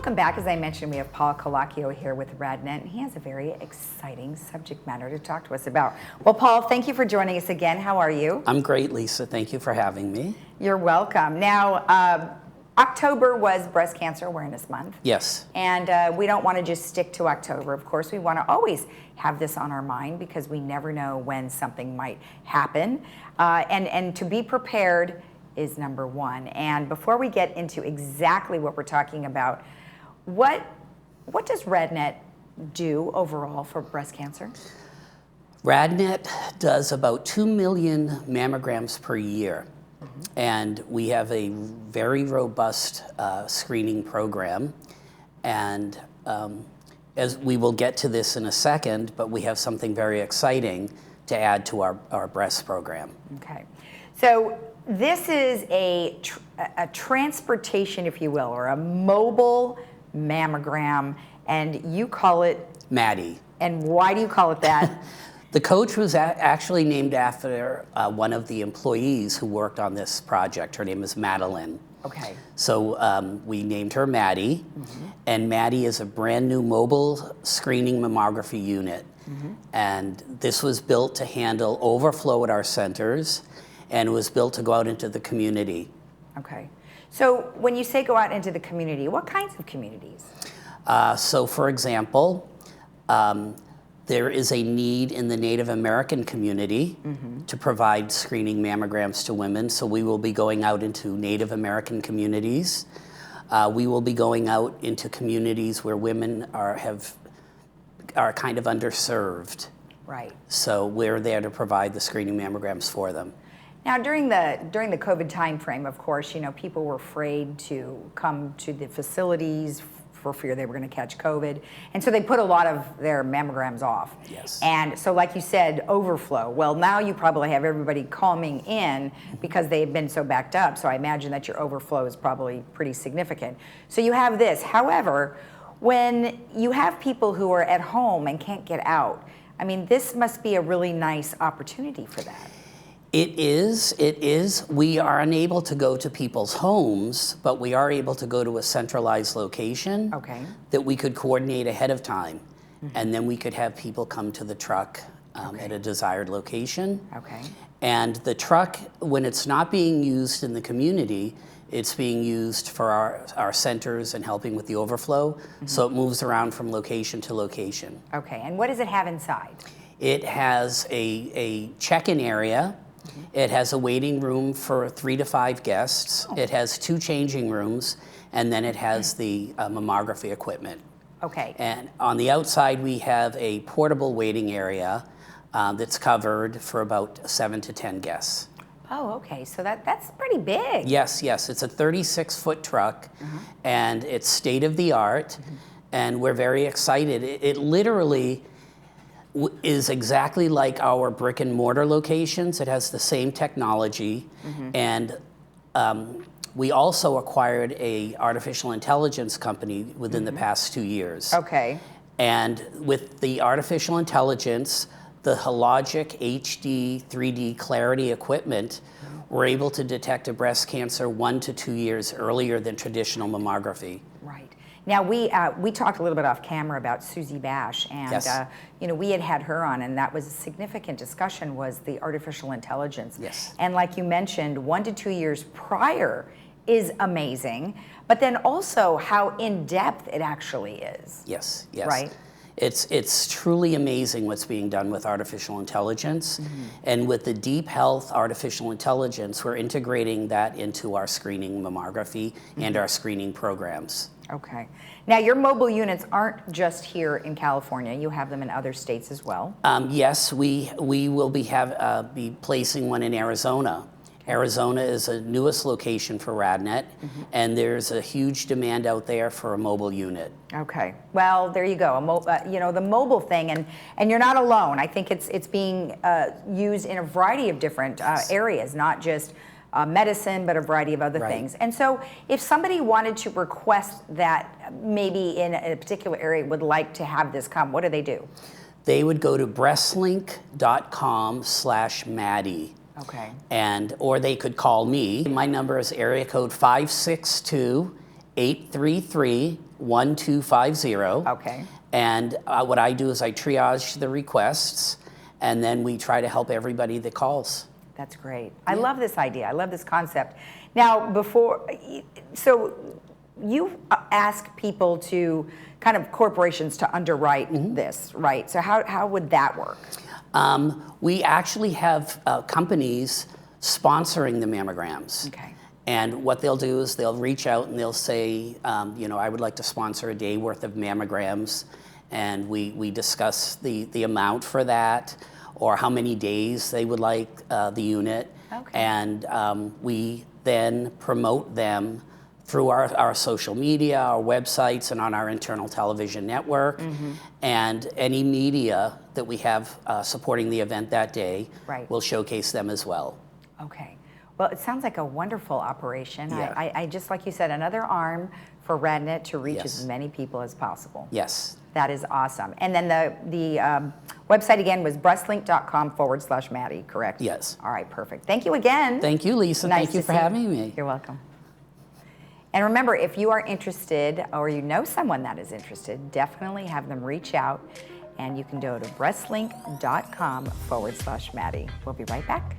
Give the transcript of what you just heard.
Welcome back. As I mentioned, we have Paul Colacchio here with RadNet, and he has a very exciting subject matter to talk to us about. Well, Paul, thank you for joining us again. How are you? I'm great, Lisa. Thank you for having me. You're welcome. Now, October was Breast Cancer Awareness Month. Yes. And we don't want to just stick to October. Of course, we want to always have this on our mind because we never know when something might happen. And to be prepared is number one. And before we get into exactly what we're talking about, what does RadNet do overall for breast cancer? RadNet does about 2 million mammograms per year. And we have a very robust screening program. And as we will get to this in a second, but we have something very exciting to add to our breast program. Okay. So this is a transportation, if you will, or a mobile mammogram, and you call it Maddie. And why do you call it that? The coach was actually named after one of the employees who worked on this project. Her name is Madeline. Okay. So we named her Maddie, and Maddie is a brand new mobile screening mammography unit. And this was built to handle overflow at our centers, and it was built to go out into the community. Okay. So when you say go out into the community, what kinds of communities? So for example, there is a need in the Native American community to provide screening mammograms to women. So we will be going out into Native American communities. We will be going out into communities where women are kind of underserved. Right. So we're there to provide the screening mammograms for them. Now, during the COVID timeframe, of course, people were afraid to come to the facilities for fear they were going to catch COVID. And so they put a lot of their mammograms off. Yes. And so like you said, overflow. Well, now you probably have everybody coming in because they had been so backed up. So I imagine that your overflow is probably pretty significant. So you have this. However, when you have people who are at home and can't get out, I mean, this must be a really nice opportunity for that. It is. We are unable to go to people's homes, but we are able to go to a centralized location that we could coordinate ahead of time. And then we could have people come to the truck at a desired location. Okay. And the truck, when it's not being used in the community, it's being used for our centers and helping with the overflow. So it moves around from location to location. Okay, and what does it have inside? It has a check-in area. It has a waiting room for 3 to 5 guests. It has 2 changing rooms, and then it has the mammography equipment. Okay. And on the outside, we have a portable waiting area that's covered for about 7 to 10 guests. Oh, okay. So that's pretty big. Yes. It's a 36-foot truck, and it's state-of-the-art, and we're very excited. It literally is exactly like our brick and mortar locations. It has the same technology, and we also acquired a artificial intelligence company within the past 2 years. Okay. And with the artificial intelligence, the Hologic HD 3D Clarity equipment, we're able to detect a breast cancer 1 to 2 years earlier than traditional mammography. Right. Now, we talked a little bit off camera about Susie Bash, and Yes. We had her on, and that was a significant discussion, was the artificial intelligence. Yes. And like you mentioned, 1 to 2 years prior is amazing, but then also how in-depth it actually is. Yes. Right? It's truly amazing what's being done with artificial intelligence. And with the Deep Health artificial intelligence, we're integrating that into our screening mammography and our screening programs. Okay. Now, your mobile units aren't just here in California. You have them in other states as well. Yes, we will be placing one in Arizona. Arizona is the newest location for RadNet, and there's a huge demand out there for a mobile unit. Okay. Well, there you go. The mobile thing, and you're not alone. I think it's being used in a variety of different areas, not just medicine, but a variety of other things. And so if somebody wanted to request that maybe in a particular area would like to have this come, what do they do? They would go to breastlink.com/Maddie. Okay. Or they could call me. My number is area code 562 833-1250. Okay. And what I do is I triage the requests, and then we try to help everybody that calls. That's great. I love this idea. I love this concept. Now, so you ask people to, kind of corporations to underwrite this, right? So how would that work? We actually have companies sponsoring the mammograms. Okay. And what they'll do is they'll reach out and they'll say, I would like to sponsor a day worth of mammograms. And we discuss the amount for that, or how many days they would like the unit. Okay. And we then promote them through our social media, our websites, and on our internal television network. And any media that we have supporting the event that day will showcase them as well. Okay. Well, it sounds like a wonderful operation. Yeah. I just, like you said, another arm for RadNet to reach Yes. as many people as possible. Yes. That is awesome. And then the website again was breastlink.com/Maddie, correct? Yes. All right, perfect. Thank you again. Thank you, Lisa. Nice Thank you to for see having me. You're welcome. And remember, if you are interested or you know someone that is interested, definitely have them reach out, and you can go to breastlink.com/Maddie. We'll be right back.